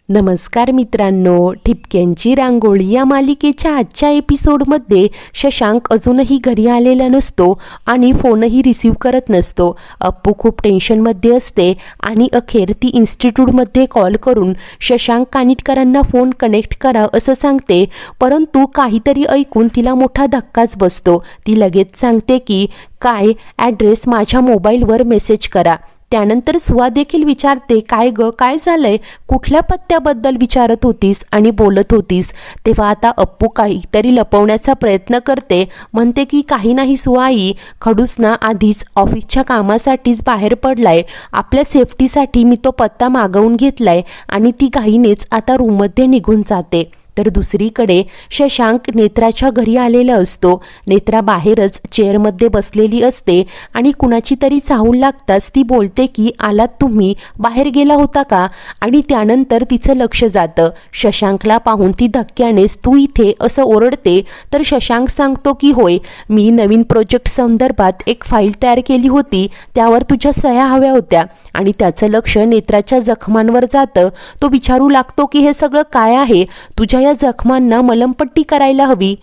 नमस्कार मित्रांनो, ठिपक्यांची रांगोळी या मालिकेच्या आजच्या एपिसोडमध्ये शशांक अजूनही घरी आलेला नसतो आणि फोनही रिसीव करत नसतो. अप्पू खूप टेन्शनमध्ये असते आणि अखेर ती इन्स्टिट्यूटमध्ये कॉल करून शशांक कानिटकरांना फोन कनेक्ट करा असं सांगते. परंतु काहीतरी ऐकून तिला मोठा धक्काच बसतो. ती लगेच सांगते की काय ॲड्रेस माझ्या मोबाईलवर मेसेज करा. त्यानंतर सुवा देखील विचारते, काय ग, काय झालंय, कुठल्या पत्त्याबद्दल विचारत होतीस आणि बोलत होतीस. तेव्हा आता अप्पू काहीतरी लपवण्याचा प्रयत्न करते. म्हणते की काही नाही सुवाई, खडूस ना आधीच ऑफिसच्या कामासाठीच बाहेर पडलाय. आपल्या सेफ्टीसाठी मी तो पत्ता मागवून घेतलाय आणि ती घाईनेच आता रूममध्ये निघून जाते. तर दुसरीकडे शशांक नेत्राच्या घरी आलेला असतो. नेत्रा बाहेरच चेअरमध्ये बसलेली असते आणि कुणाची तरी चाहूल लागताच ती बोलते की आलात तुम्ही, बाहेर गेला होता का. आणि त्यानंतर तिचं लक्ष जातं. शशांकला पाहून ती धक्क्यानेच तू इथे असं ओरडते. तर शशांक सांगतो की होय, मी नवीन प्रोजेक्ट संदर्भात एक फाईल तयार केली होती, त्यावर तुझ्या सह्या हव्या होत्या. आणि त्याचं लक्ष नेत्राच्या जखमांवर जातं. तो विचारू लागतो की हे सगळं काय आहे, तुझ्या या जखमांना मलमपट्टी करायला हवी.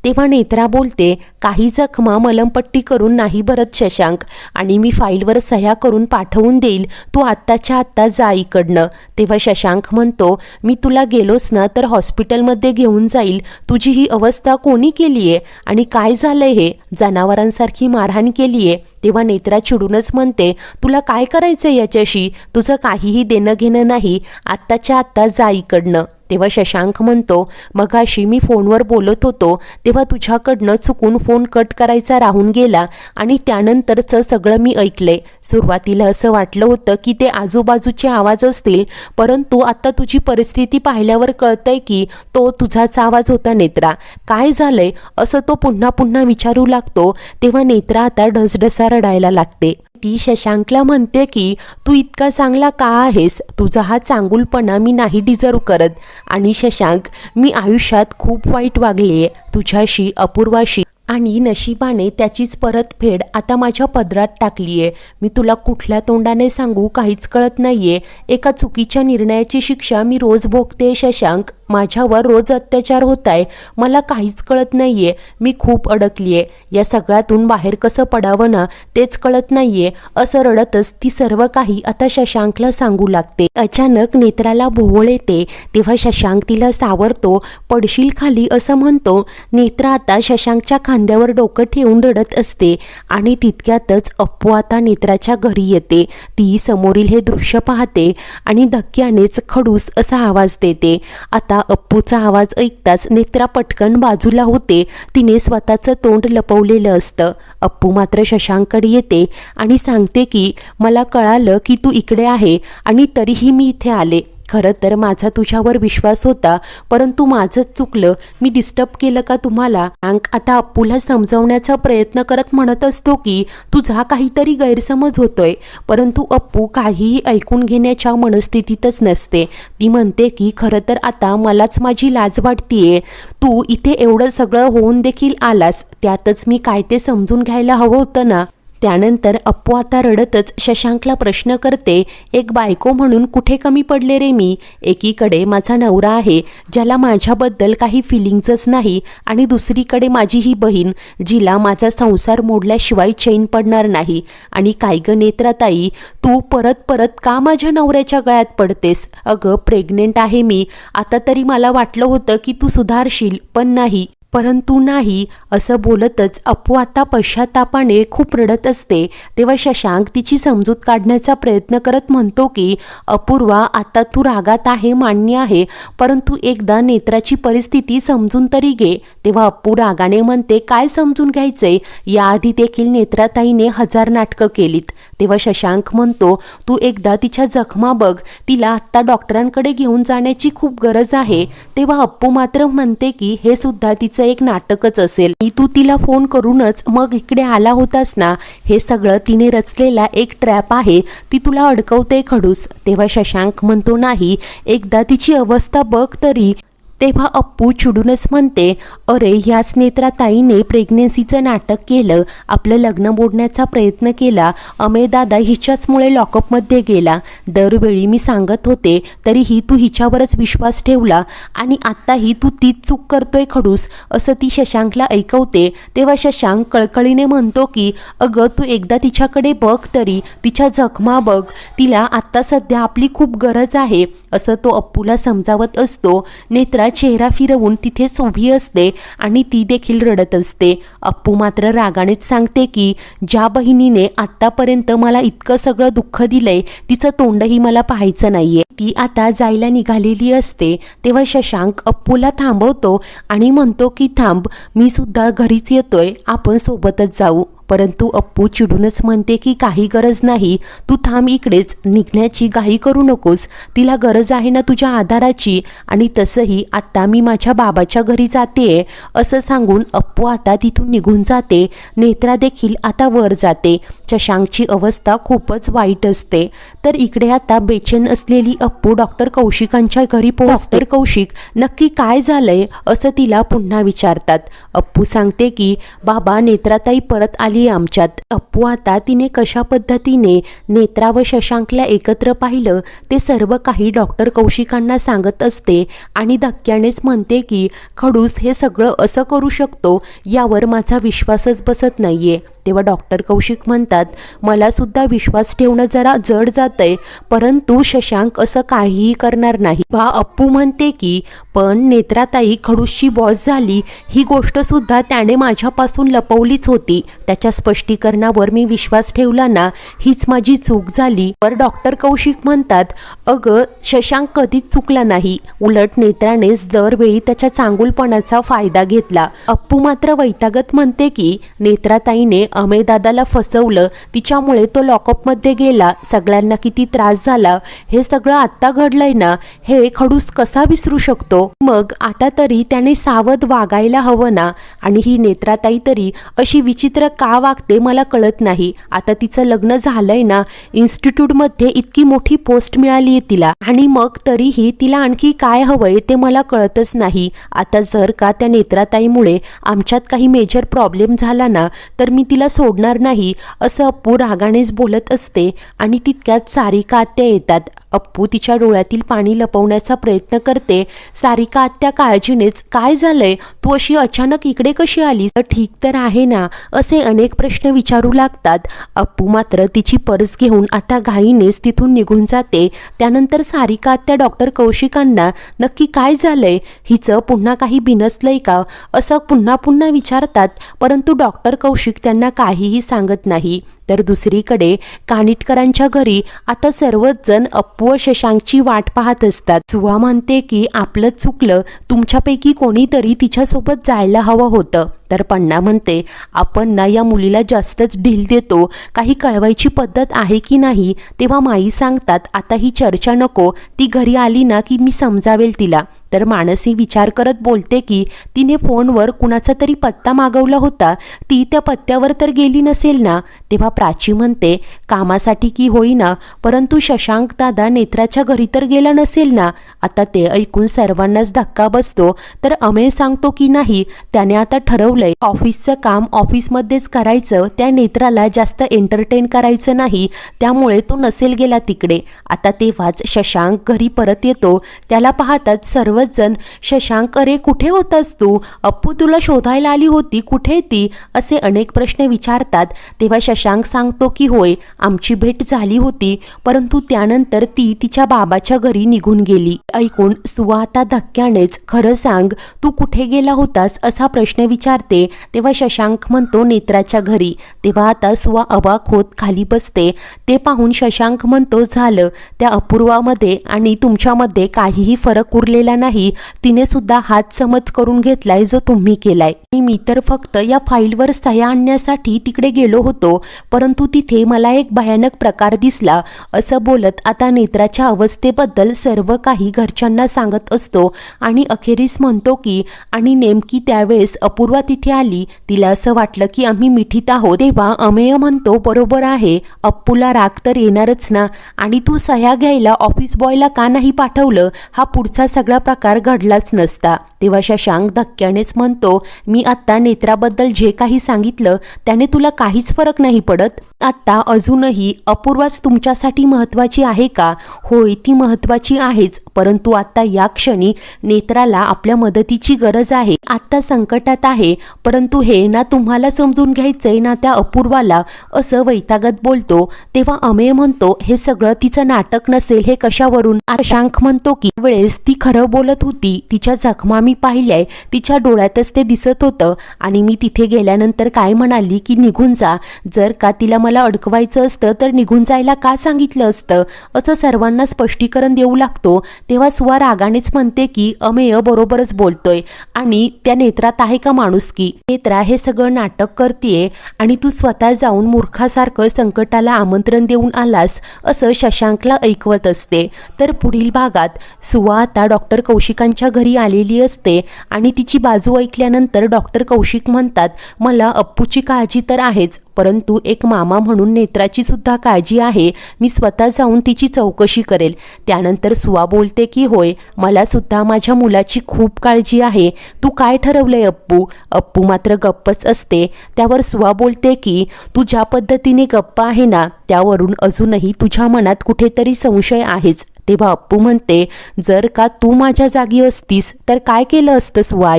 तेव्हा नेत्रा बोलते, काही जखमा मलमपट्टी करून नाही भरत शशांक, आणि मी फाईलवर सह्या करून पाठवून देईल, तू आत्ताच्या आत्ता जा इकडनं. तेव्हा शशांक म्हणतो, मी तुला गेलोस ना तर हॉस्पिटलमध्ये घेऊन जाईल. तुझी ही अवस्था कोणी केली आहे आणि काय झालंय, हे जनावरांसारखी मारहाण केली आहे. तेव्हा नेत्रा चिडूनच म्हणते, तुला काय करायचं याच्याशी, तुझं काहीही देणं घेणं नाही, आत्ताच्या आत्ता जा इकडनं. तेव्हा शशांक म्हणतो, मगाशी मी फोनवर बोलत होतो तेव्हा तुझ्याकडनं चुकून फोन कट करायचा राहून गेला आणि त्यानंतरचं सगळं मी ऐकलंय. सुरुवातीला असं वाटलं होतं की ते आजूबाजूचे आवाज असतील, परंतु आता तुझी परिस्थिती पाहिल्यावर कळतंय की तो तुझाच आवाज होता. नेत्रा, काय झालंय असं तो पुन्हा पुन्हा विचारू लागतो. तेव्हा नेत्रा आता ढसढसा रडायला लागते. ती शशांकला म्हणते की तू इतका चांगला का आहेस, तुझा हा चांगुलपणा मी नाही डिझर्व करत. आणि शशांक, मी आयुष्यात खूप वाईट वागलीये तुझ्याशी, अपूर्वाशी, आणि नशिबाने त्याचीच परतफेड आता माझ्या पदरात टाकलीये. मी तुला कुठल्या तोंडाने सांगू काहीच कळत नाहीये. एका चुकीच्या निर्णयाची शिक्षा मी रोज भोगते शशांक. माझ्यावर रोज अत्याचार होत आहे, मला काहीच कळत नाहीये. मी खूप अडकलीये, या सगळ्यातून बाहेर कसं पडावं ना तेच कळत नाहीये. असं रडतच ती सर्व काही आता शशांकला सांगू लागते. अचानक नेत्राला भोवळ येते. तेव्हा शशांक तिला सावरतो. पडशील खाली असं म्हणतो. नेत्रा आता शशांकच्या खांद्यावर डोकं ठेवून रडत असते. आणि तितक्यातच अप्पू आता नेत्राच्या घरी येते. ती समोरील हे दृश्य पाहते आणि धक्क्यानेच खडूस असा आवाज देते. आता अप्पूचा आवाज ऐकताच नेत्रा पटकन बाजूला होते. तिने स्वतःचं तोंड लपवलेलं असतं. अप्पू मात्र शशांककडे येते आणि सांगते की मला कळालं की तू इकडे आहे आणि तरीही मी इथे आले. खरं तर माझा तुझ्यावर विश्वास होता, परंतु माझंच चुकलं. मी डिस्टर्ब केलं का तुम्हाला. आता अप्पूला समजवण्याचा प्रयत्न करत म्हणत असतो की तुझा काहीतरी गैरसमज होतोय, परंतु अप्पू काहीही ऐकून घेण्याच्या मनस्थितीतच नसते. ती म्हणते की खरं तर आता मलाच माझी लाज वाटतीये. तू इथे एवढं सगळं होऊन देखील आलास, त्यातच मी काय ते समजून घ्यायला हवं होतं ना. त्यानंतर अप्पू आता रडतच शशांकला प्रश्न करते, एक बायको म्हणून कुठे कमी पडले रे मी. एकीकडे माझा नवरा आहे ज्याला माझ्याबद्दल काही फिलिंग्सच नाही, आणि दुसरीकडे माझी ही बहीण जिला माझा संसार मोडल्याशिवाय चैन पडणार नाही. आणि काय ग नेत्राताई, तू परत परत का माझ्या नवऱ्याच्या गळ्यात पडतेस. अगं प्रेग्नेंट आहे मी. आता तरी मला वाटलं होतं की तू सुधारशील, पण नाही, परंतु नाही. असं बोलतच अप्पू आता पश्चातापाने खूप रडत असते. तेव्हा शशांक तिची समजूत काढण्याचा प्रयत्न करत म्हणतो की अपूर्वा, आता तू रागात आहे मान्य आहे, परंतु एकदा नेत्राची परिस्थिती समजून तरी घे. तेव्हा अप्पू रागाने म्हणते, काय समजून घ्यायचंय, याआधी देखील नेत्राताईने 1000 नाटकं केलीत. तेव्हा शशांक म्हणतो, तू एकदा तिच्या जखमा बघ, तिला आत्ता डॉक्टरांकडे घेऊन जाण्याची खूप गरज आहे. तेव्हा अप्पू मात्र म्हणते की हे सुद्धा तिचं एक नाटकच असेल. तू तिला फोन करूनच मग इकडे आला होतास ना, हे सगळं तिने रचलेला एक ट्रॅप आहे, ती तुला अडकवते खडूस. तेव्हा शशांक म्हणतो, नाही, एकदा तिची अवस्था बघ तरी. तेव्हा अप्पू चिडूनच म्हणते, अरे ह्याच नेत्राताईने प्रेग्नेन्सीचं नाटक केलं, आपलं लग्न मोडण्याचा प्रयत्न केला, अमेय दादा हिच्याचमुळे लॉकअपमध्ये गेला, दरवेळी मी सांगत होते तरीही तू हिच्यावरच विश्वास ठेवला आणि आत्ताही तू तीच चूक करतोय खडूस, असं ती शशांकला ऐकवते. तेव्हा शशांक कळकळीने म्हणतो की अगं तू एकदा तिच्याकडे बघ तरी, तिच्या जखमा बघ, तिला आत्ता सध्या आपली खूप गरज आहे, असं तो अप्पूला समजावत असतो. नेत्रा चेहरा फिरवून तिथेच उभी असते आणि ती देखील रडत असते. अप्पू मात्र रागानेच सांगते की ज्या बहिणीने आत्तापर्यंत मला इतकं सगळं दुःख दिलंय तिचं तोंडही मला पाहायचं नाहीये. ती आता जायला निघालेली असते. तेव्हा शशांक अप्पूला थांबवतो आणि म्हणतो की थांब, मी सुद्धा घरीच येतोय, आपण सोबतच जाऊ. परंतु अप्पू चिडूनच म्हणते की काही गरज नाही, तू थांब इकडेच, निघण्याची घाई करू नकोस, तिला गरज आहे ना तुझ्या आधाराची, आणि तसंही आत्ता मी माझ्या बाबाच्या घरी जाते, असं सांगून अप्पू आता तिथून निघून जाते. नेत्रा देखील आता वर जाते. शशांकची अवस्था खूपच वाईट असते. तर इकडे आता बेचैन असलेली अप्पू डॉक्टर कौशिकांच्या घरी पोहोचते. कौशिक नक्की काय झालंय असं तिला पुन्हा विचारतात. अप्पू सांगते की बाबा नेत्राताई परत आली आमच्यात. अप्पू आता तिने कशा पद्धतीने नेत्रा व शशांकला एकत्र पाहिलं ते सर्व काही डॉक्टर कौशिकांना सांगत असते आणि धक्क्यानेच म्हणते की खडूस हे सगळं असं करू शकतो यावर माझा विश्वासच बसत नाहीये. तेव्हा डॉक्टर कौशिक म्हणतात, मला सुद्धा विश्वास ठेवणं जरा जड जातंय, परंतु शशांक असं काहीही करणार नाही. वा अप्पू म्हणते की पण नेत्राताई खडूसची बॉस झाली ही गोष्ट सुद्धा त्याने माझ्यापासून लपवलीच होती, त्याच्या स्पष्टीकरणावर मी विश्वास ठेवला ना, हीच माझी चूक झाली. पर डॉक्टर कौशिक म्हणतात, अगं शशांक कधीच चुकला नाही, उलट नेत्रानेच दरवेळी त्याच्या चांगुलपणाचा फायदा घेतला. अप्पू मात्र वैतागत म्हणते की नेत्राताईने अमेय दादाला फसवलं, तिच्यामुळे तो लॉकअपमध्ये गेला, सगळ्यांना किती त्रास झाला, हे सगळं आत्ता घडलंय ना, हे खडूस कसा विसरू शकतो? मग आता तरी त्याने सावध वागायला हवं ना. आणि ही नेत्राताई तरी अशी विचित्र का वागते मला कळत नाही. आता तिचं लग्न झालंय ना, इन्स्टिट्यूटमध्ये इतकी मोठी पोस्ट मिळाली आहे तिला, आणि मग तरीही तिला आणखी काय हवंय ते मला कळतच नाही. आता जर का त्या नेत्राताईमुळे आमच्यात काही मेजर प्रॉब्लेम झाला ना, तर मी तिला सोडणार नाही, असं अप्पू रागानेच बोलत असते. आणि तितक्यात सारिका आत्या येतात. अप्पू तिच्या डोळ्यातील पाणी लपवण्याचा प्रयत्न करते. सारिका आत्या काळजीनेच, काय झालंय, तू अशी अचानक इकडे कशी आलीस, ठीक तर आहे ना, असे अनेक प्रश्न विचारू लागतात. अप्पू मात्र तिची पर्स घेऊन आता घाईनेच तिथून निघून जाते. त्यानंतर सारिका आत्या डॉक्टर कौशिकांना नक्की काय झालंय, हिचं पुन्हा काही बिनसलंय का, असं पुन्हा पुन्हा विचारतात. परंतु डॉक्टर कौशिक त्यांना काहीही सांगत नाही. तर दुसरीकडे कानिटकरांच्या घरी आता सर्वच जण अप्पू व शशांकची वाट पाहत असतात. सुवा म्हणते की आपलं चुकलं, तुमच्यापैकी कोणीतरी तिच्यासोबत जायला हवं होतं. तर पण्णा म्हणते, आपण ना या मुलीला जास्तच ढील देतो, काही कळवायची पद्धत आहे की नाही. तेव्हा माई सांगतात, आता ही चर्चा नको, ती घरी आली ना की मी समजावेल तिला. तर मानसी विचार करत बोलते की तिने फोनवर कुणाचा तरी पत्ता मागवला होता, ती त्या पत्त्यावर तर गेली नसेल ना. तेव्हा प्राची म्हणते, कामासाठी की होईना, परंतु शशांक दादा नेत्राच्या घरी तर गेला नसेल ना. आता ते ऐकून सर्वांनाच धक्का बसतो. तर अमेय सांगतो की नाही, त्याने आता ठरवलंय ऑफिसचं काम ऑफिसमध्येच करायचं, त्या नेत्राला जास्त एंटरटेन करायचं नाही, त्यामुळे तो नसेल गेला तिकडे. आता तेव्हाच शशांक घरी परत येतो. त्याला पाहताच सर्वच जण, शशांक अरे कुठे होतास तू, अप्पू तुला शोधायला आली होती, कुठे ती, असे अनेक प्रश्न विचारतात. तेव्हा शशांक सांगतो की होय, आमची भेट झाली होती, परंतु त्यानंतर ती तिच्या बाबाच्या घरी निघून गेली. ऐकून सुवा आता धक्क्यानेच, खरं सांग तू कुठे गेला होतास, असा प्रश्न विचारते. तेव्हा शशांक म्हणतो नेत्राच्या घरी. तेव्हा आता सुवा अवाक होत खाली बसते. ते पाहून शशांक म्हणतो, झालं, त्या अपूर्वामध्ये आणि तुमच्यामध्ये काहीही फरक उरलेला नाही, तिने सुद्धा हात समज करून घेतलाय जो तुम्ही केलाय. मी तर फक्त या फाईलवर सह्या आणण्यासाठी तिकडे गेलो होतो, परंतु तिथे मला एक भयानक प्रकार दिसला, असं बोलत आता नेत्राच्या अवस्थेबद्दल सर्व काही घरच्यांना सांगत असतो. आणि अखेरीस म्हणतो की आणि नेमकी त्यावेळेस अपूर्वा तिथे आली, तिला असं वाटलं की आम्ही मिठीत आहोत. तेव्हा अमेय म्हणतो, बरोबर आहे, अप्पूला राग तर येणारच ना, आणि तू सह्या घ्यायला ऑफिस बॉयला का नाही पाठवलं, हा पुढचा सगळा प्रकार प्रकार घडलाच नसता. तेव्हा शशांक धक्क्यानेच म्हणतो, मी आत्ता नेत्राबद्दल जे काही सांगितलं त्याने तुला काहीच फरक नाही पडत? आत्ता अजूनही अपूर्वाच तुमच्यासाठी महत्त्वाची आहे का? होय, ती महत्त्वाची आहेच, परंतु आत्ता या क्षणी नेत्राला आपल्या मदतीची गरज आहे. आत्ता संकटात आहे, परंतु हे ना तुम्हाला समजून घ्यायचंय ना त्या अपूर्वाला, असं वैतागत बोलतो. तेव्हा अमेय म्हणतो, हे सगळं तिचं नाटक नसेल हे कशावरून? शशांक म्हणतो की वेळेस ती खरं बोलत होती, तिच्या जखमा मी पाहिल्याय, तिच्या डोळ्यातच ते दिसत होतं आणि मी तिथे गेल्यानंतर काय म्हणाली की निघून जा. जर का तिला मला अडकवायचं असतं तर निघून जायला का सांगितलं असतं, असं सर्वांना स्पष्टीकरण देऊ लागतो. तेव्हा सुवा रागानेच म्हणते की अमेय बरोबरच बोलतोय आणि त्या नेत्रात आहे का माणुसकी? नेत्रा हे सगळं नाटक करतेय आणि तू स्वतः जाऊन मूर्खासारखं संकटाला आमंत्रण देऊन आलास, असं शशांकला ऐकवत असते. तर पुढील भागात सुवा आता डॉक्टर कौशिकांच्या घरी आलेली असते आणि तिची बाजू ऐकल्यानंतर डॉक्टर कौशिक म्हणतात, मला अप्पूची काळजी तर आहेच, परंतु एक मामा म्हणून नेत्राची सुद्धा काळजी आहे. मी स्वतः जाऊन तिची चौकशी करेल. त्यानंतर सुवा बोलते की होय, मला सुद्धा माझ्या मुलाची खूप काळजी आहे. तू काय ठरवलंय अप्पू? अप्पू मात्र गप्पच असते. त्यावर सुवा बोलते की तू ज्या पद्धतीने गप्प आहे ना, त्यावरून अजूनही तुझ्या मनात कुठेतरी संशय आहेच. तेव्हा अप्पू म्हणते, जर का तू माझ्या जागी असतीस तर काय केलं असतं सुवा?